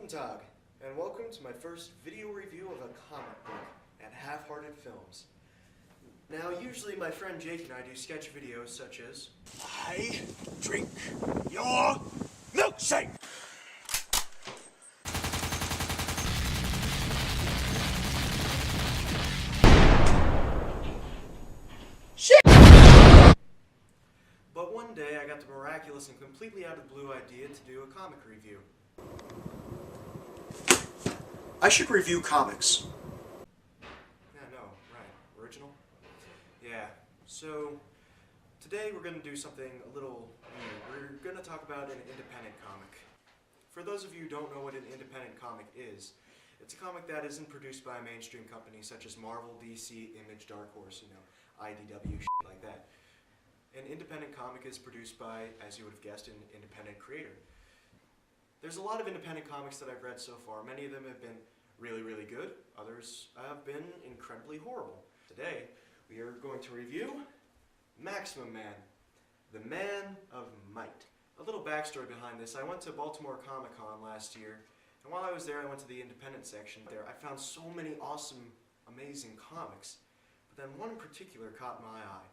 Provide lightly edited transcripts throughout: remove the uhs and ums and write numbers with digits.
Tag, and welcome to my first video review of a comic book at Half-Hearted Films. Now, usually my friend Jake and I do sketch videos such as I drink your milkshake! But one day I got the miraculous and completely out of the blue idea to do a comic review. I should review comics. Yeah, no, right. Original? Yeah. So, today we're going to do something a little new. We're going to talk about an independent comic. For those of you who don't know what an independent comic is, it's a comic that isn't produced by a mainstream company such as Marvel, DC, Image, Dark Horse, IDW, shit like that. An independent comic is produced by, as you would have guessed, an independent creator. There's a lot of independent comics that I've read so far. Many of them have been really, really good. Others have been incredibly horrible. Today, we are going to review Maximum Man, the Man of Might. A little backstory behind this. I went to Baltimore Comic-Con last year, and while I was there, I went to the independent section there. I found so many awesome, amazing comics, but then one in particular caught my eye.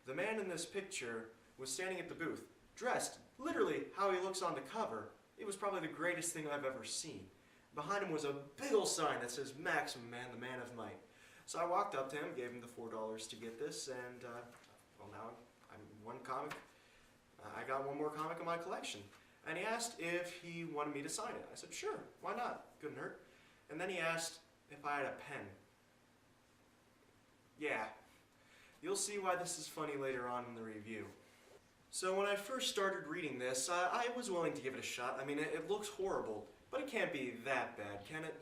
The man in this picture was standing at the booth, dressed literally how he looks on the cover. It was probably the greatest thing I've ever seen. Behind him was a big old sign that says Maximum Man, the Man of Might. So I walked up to him, gave him the $4 to get this, and well, now I'm one comic. I got one more comic in my collection. And he asked if he wanted me to sign it. I said, sure, why not? Couldn't hurt. And then he asked if I had a pen. Yeah. You'll see why this is funny later on in the review. So when I first started reading this, I was willing to give it a shot. I mean, it looks horrible, but it can't be that bad, can it?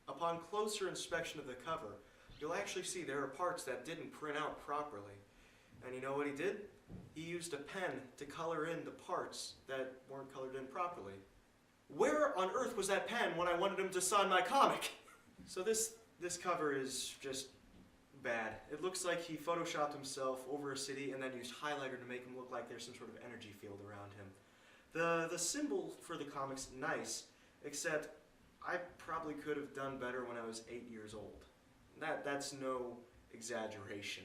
Upon closer inspection of the cover, you'll actually see there are parts that didn't print out properly. And you know what he did? He used a pen to color in the parts that weren't colored in properly. Where on earth was that pen when I wanted him to sign my comic? So this cover is just bad. It looks like he photoshopped himself over a city and then used highlighter to make him look like there's some sort of energy field around him. The symbol for the comic's nice, except I probably could have done better when I was 8 years old. That's no exaggeration.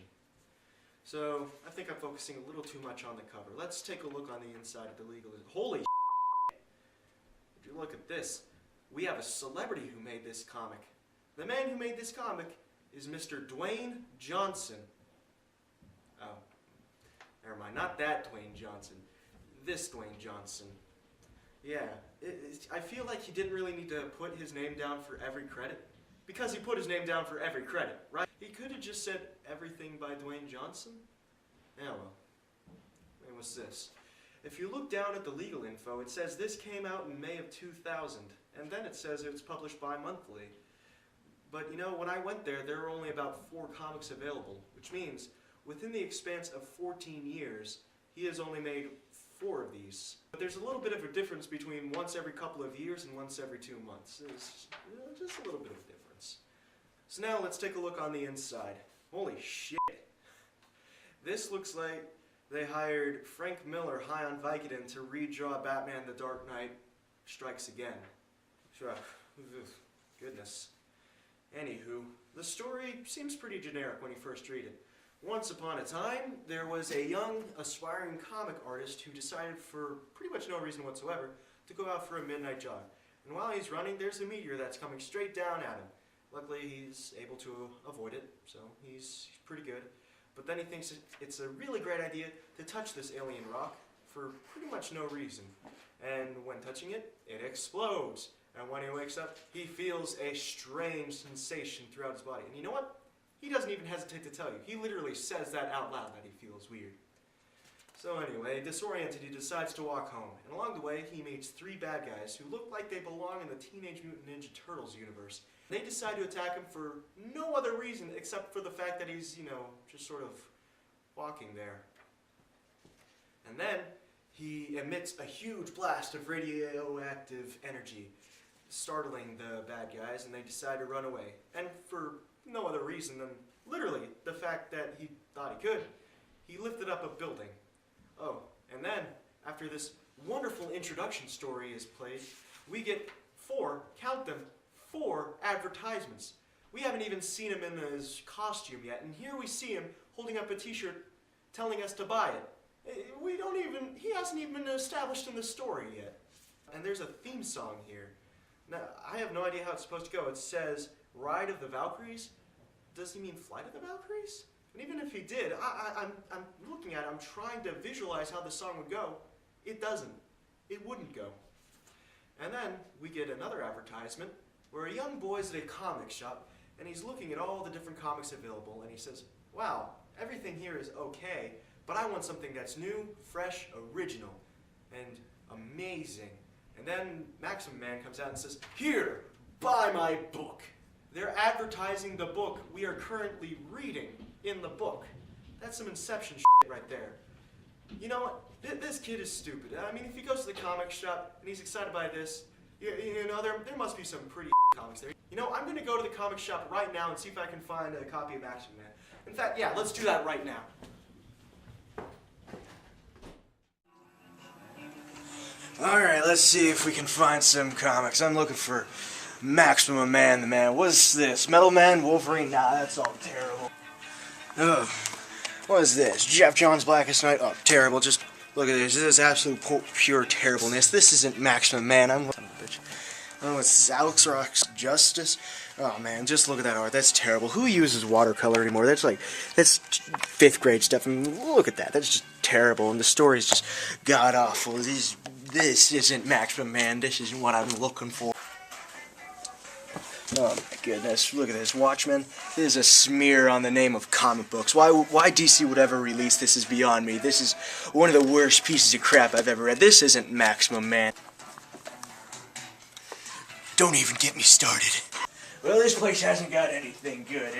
So I think I'm focusing a little too much on the cover. Let's take a look on the inside of the legal. Holy shit! Would you look at this? We have a celebrity who made this comic. The man who made this comic is Mr. Dwayne Johnson. Oh, never mind, not that Dwayne Johnson. This Dwayne Johnson. Yeah, I feel like he didn't really need to put his name down for every credit. Because he put his name down for every credit, right? He could have just said everything by Dwayne Johnson. Yeah, well, I mean, what's this? If you look down at the legal info, it says this came out in May of 2000, and then it says it was published bi-monthly. But you know, when I went there, there were only about 4 comics available, which means within the expanse of 14 years, he has only made 4 of these. But there's a little bit of a difference between once every couple of years and once every 2 months. There's just a little bit of difference. So now let's take a look on the inside. Holy shit. This looks like they hired Frank Miller high on Vicodin to redraw Batman The Dark Knight Strikes Again. Sure. Goodness. Anywho, the story seems pretty generic when you first read it. Once upon a time, there was a young, aspiring comic artist who decided for pretty much no reason whatsoever to go out for a midnight jog. And while he's running, there's a meteor that's coming straight down at him. Luckily, he's able to avoid it, so he's pretty good. But then he thinks it's a really great idea to touch this alien rock for pretty much no reason. And when touching it, it explodes. And when he wakes up, he feels a strange sensation throughout his body. And you know what? He doesn't even hesitate to tell you. He literally says that out loud, that he feels weird. So anyway, disoriented, he decides to walk home. And along the way, he meets 3 bad guys who look like they belong in the Teenage Mutant Ninja Turtles universe. They decide to attack him for no other reason except for the fact that he's, just sort of walking there. And then he emits a huge blast of radioactive energy, startling the bad guys, and they decide to run away. And for no other reason than literally the fact that he thought he could, he lifted up a building. Oh, and then, after this wonderful introduction story is played, we get count them, 4 advertisements. We haven't even seen him in his costume yet, and here we see him holding up a t-shirt telling us to buy it. He hasn't even been established in the story yet. And there's a theme song here. Now, I have no idea how it's supposed to go. It says, Ride of the Valkyries. Does he mean Flight of the Valkyries? And even if he did, I'm looking at it, I'm trying to visualize how the song would go. It doesn't. It wouldn't go. And then we get another advertisement where a young boy's at a comic shop and he's looking at all the different comics available and he says, wow, everything here is okay, but I want something that's new, fresh, original, and amazing. And then Maximum Man comes out and says, here, buy my book. They're advertising the book we are currently reading in the book. That's some Inception shit right there. You know what? This kid is stupid. I mean, if he goes to the comic shop and he's excited by this, you know, there must be some pretty comics there. You know, I'm going to go to the comic shop right now and see if I can find a copy of Action Man. In fact, yeah, let's do that right now. Alright, let's see if we can find some comics. I'm looking for Maximum Man, the Man. What's this? Metal Man? Wolverine? Nah, that's all terrible. Ugh. What is this? Jeff Johns' Blackest Night? Oh, terrible. Just look at this. This is absolute pure terribleness. This isn't Maximum Man. I'm son of a bitch. Oh, it's Alex Rock's Justice. Oh man, just look at that art. That's terrible. Who uses watercolor anymore? That's 5th grade stuff. I mean, look at that. That's just terrible. And the story's just god awful. This isn't Maximum Man. This isn't what I'm looking for. Oh my goodness, look at this, Watchmen. This is a smear on the name of comic books. Why DC would ever release this is beyond me. This is one of the worst pieces of crap I've ever read. This isn't Maximum Man. Don't even get me started. Well, this place hasn't got anything good.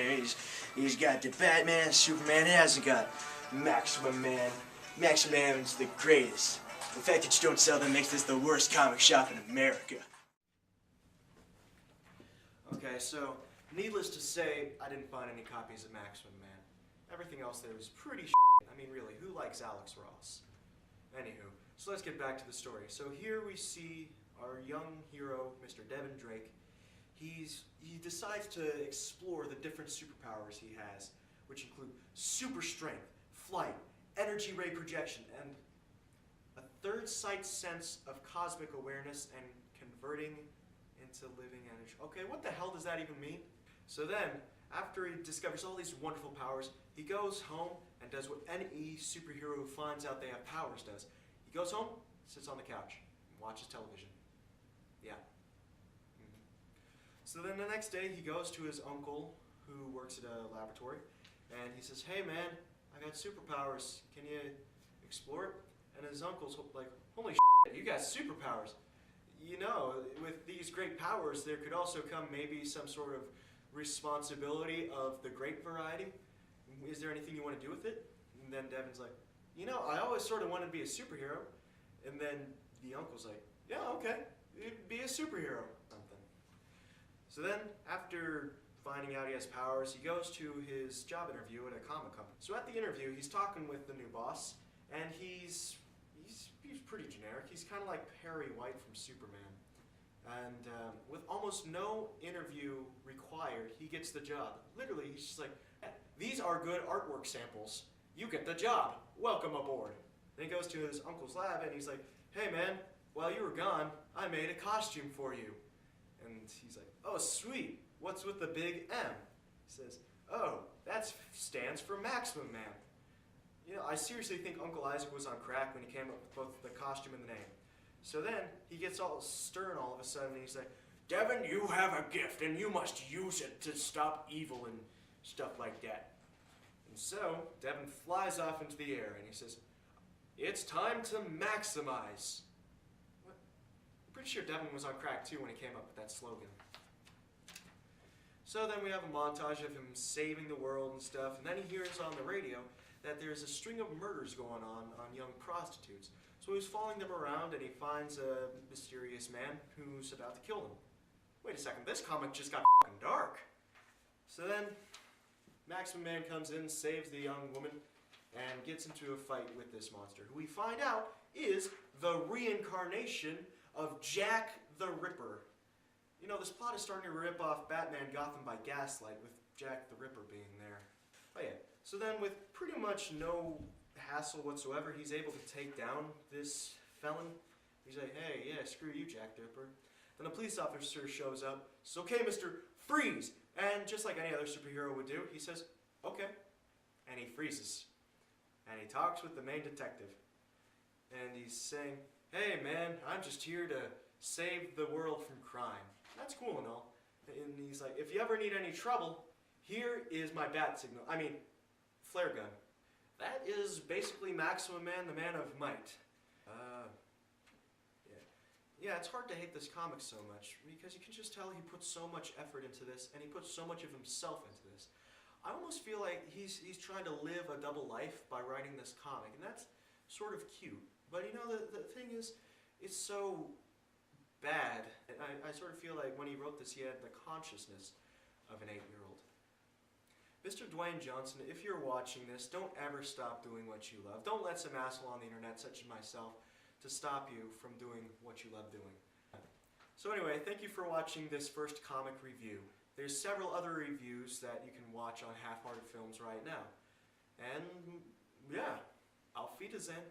He's got the Batman, Superman. It hasn't got Maximum Man. Maximum Man's the greatest. The fact that you don't sell them makes this the worst comic shop in America. Okay, so, needless to say, I didn't find any copies of Maximum Man. Everything else there was pretty shit. I mean, really, who likes Alex Ross? Anywho, so let's get back to the story. So here we see our young hero, Mr. Devin Drake. He decides to explore the different superpowers he has, which include super strength, flight, energy ray projection, and a third sight sense of cosmic awareness and converting into living energy. Okay, what the hell does that even mean? So then, after he discovers all these wonderful powers, he goes home and does what any superhero who finds out they have powers does. He goes home, sits on the couch, and watches television. Yeah. So then the next day, he goes to his uncle, who works at a laboratory, and he says, hey man, I got superpowers, can you explore it? And his uncle's like, holy shit, you got superpowers. You know, with these great powers, there could also come maybe some sort of responsibility of the great variety. Is there anything you want to do with it? And then Devin's like, you know, I always sort of wanted to be a superhero. And then the uncle's like, yeah, okay, be a superhero. Something. So then, after finding out he has powers, he goes to his job interview at a comic company. So at the interview, he's talking with the new boss, and he's pretty generic. He's kind of like Perry White from Superman. And with almost no interview required, he gets the job. Literally, he's just like, these are good artwork samples. You get the job. Welcome aboard. Then he goes to his uncle's lab and he's like, hey man, while you were gone, I made a costume for you. And he's like, oh sweet, what's with the big M? He says, oh, that stands for Maximum Man. You know, I seriously think Uncle Isaac was on crack when he came up with both the costume and the name. So then, he gets all stern all of a sudden, and he's like, Devin, you have a gift, and you must use it to stop evil and stuff like that. And so, Devin flies off into the air, and he says, it's time to maximize. What? I'm pretty sure Devin was on crack, too, when he came up with that slogan. So then we have a montage of him saving the world and stuff, and then he hears on the radio that there's a string of murders going on young prostitutes. So he's following them around and he finds a mysterious man who's about to kill them. Wait a second, this comic just got fucking dark. So then, Maximum Man comes in, saves the young woman, and gets into a fight with this monster, who we find out is the reincarnation of Jack the Ripper. You know, this plot is starting to rip off Batman Gotham by Gaslight, with Jack the Ripper being there. Oh yeah, so then with pretty much no hassle whatsoever, he's able to take down this felon. He's like, hey, yeah, screw you, Jack the Ripper. Then a police officer shows up, says, okay, Mr. Freeze! And just like any other superhero would do, he says, okay. And he freezes. And he talks with the main detective. And he's saying, hey man, I'm just here to save the world from crime. That's cool and all. And he's like, if you ever need any trouble, here is my bat signal. I mean, flare gun. That is basically Maximum Man, the Man of Might. Yeah, it's hard to hate this comic so much, because you can just tell he puts so much effort into this, and he puts so much of himself into this. I almost feel like he's trying to live a double life by writing this comic, and that's sort of cute. But you know, the thing is, it's so bad. I sort of feel like when he wrote this, he had the consciousness of an 8-year-old. Mr. Dwayne Johnson, if you're watching this, don't ever stop doing what you love. Don't let some asshole on the internet, such as myself, to stop you from doing what you love doing. So anyway, thank you for watching this first comic review. There's several other reviews that you can watch on Half-Hearted Films right now. And yeah, auf Wiedersehen.